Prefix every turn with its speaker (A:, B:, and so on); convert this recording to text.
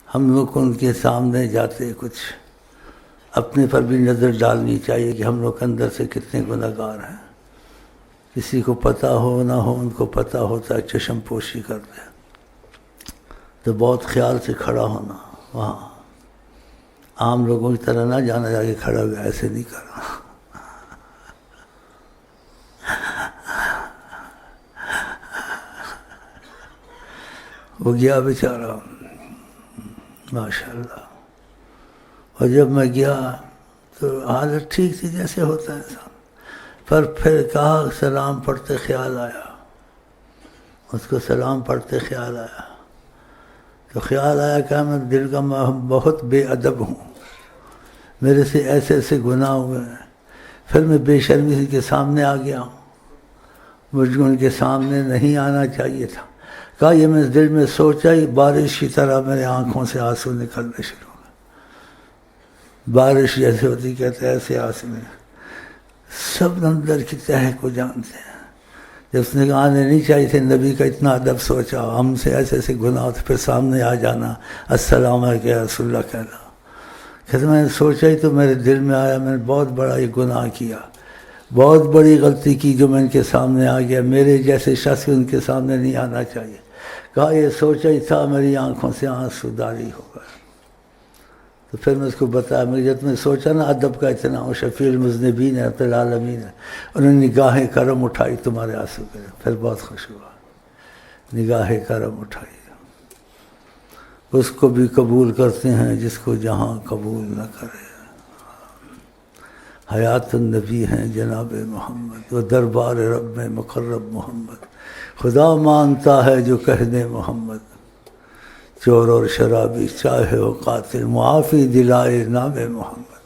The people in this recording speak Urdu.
A: ہم لوگ کو ان کے سامنے جاتے کچھ اپنے پر بھی نظر ڈالنی چاہیے کہ ہم لوگ اندر سے کتنے گنہگار ہیں. کسی کو پتہ ہو نہ ہو، ان کو پتہ ہوتا ہے چشم پوشی کرتے ہیں، تو بہت خیال سے کھڑا ہونا. وہاں عام لوگوں کی طرح نہ جانا، جا کے کھڑا ہو گیا ایسے نہیں کرنا. وہ گیا بیچارہ ماشاءاللہ. اور جب میں گیا تو حالت ٹھیک تھی جیسے ہوتا ہے انسان، پر پھر کہا سلام پڑھتے خیال آیا، اس کو سلام پڑھتے خیال آیا، تو خیال آیا کہ میں دل کا بہت بے ادب ہوں، میرے سے ایسے ایسے گناہ ہوئے ہیں. پھر میں بے شرمی کے سامنے آ گیا ہوں، مجھ کو ان کے سامنے نہیں آنا چاہیے تھا. کہا یہ میں دل میں سوچا ہی بارش کی طرح میرے آنکھوں سے آنسو نکلنے شروع ہو گئے. بارش جیسے ہوتی کہتے ایسے آنسو میں. سب اندر کی تہ کو جانتے ہیں. جب اس نے کہا آنے نہیں چاہیے تھے، نبی کا اتنا ادب سوچا، ہم سے ایسے ایسے گناہ ہوتے، پھر سامنے آ جانا السلام علیکم یا رسول اللہ کہنا. کہتے میں نے سوچا ہی تو میرے دل میں آیا میں نے بہت بڑا یہ گناہ کیا، بہت بڑی غلطی کی جو میں ان کے سامنے آ گیا. میرے جیسے شخص ان کے سامنے نہیں آنا چاہیے. کہا یہ سوچا ہی تھا، میری آنکھوں سے آنسو جاری ہو گئے. تو پھر میں اس کو بتایا، میں جب میں سوچا نا ادب کا اتنا ہو، شفیع المذنبین رب العالمین ہے، انہوں نے نگاہ کرم اٹھائی تمہارے آنسو کے، پھر بہت خوش ہوا. نگاہ کرم اٹھائی. اس کو بھی قبول کرتے ہیں جس کو جہاں قبول نہ کرے. حیات النبی ہیں جناب محمد، وہ دربار رب میں مقرب محمد. خدا مانتا ہے جو کہنے محمد، چور اور شرابی چاہے ہو قاتل، معافی دلائے نام محمد.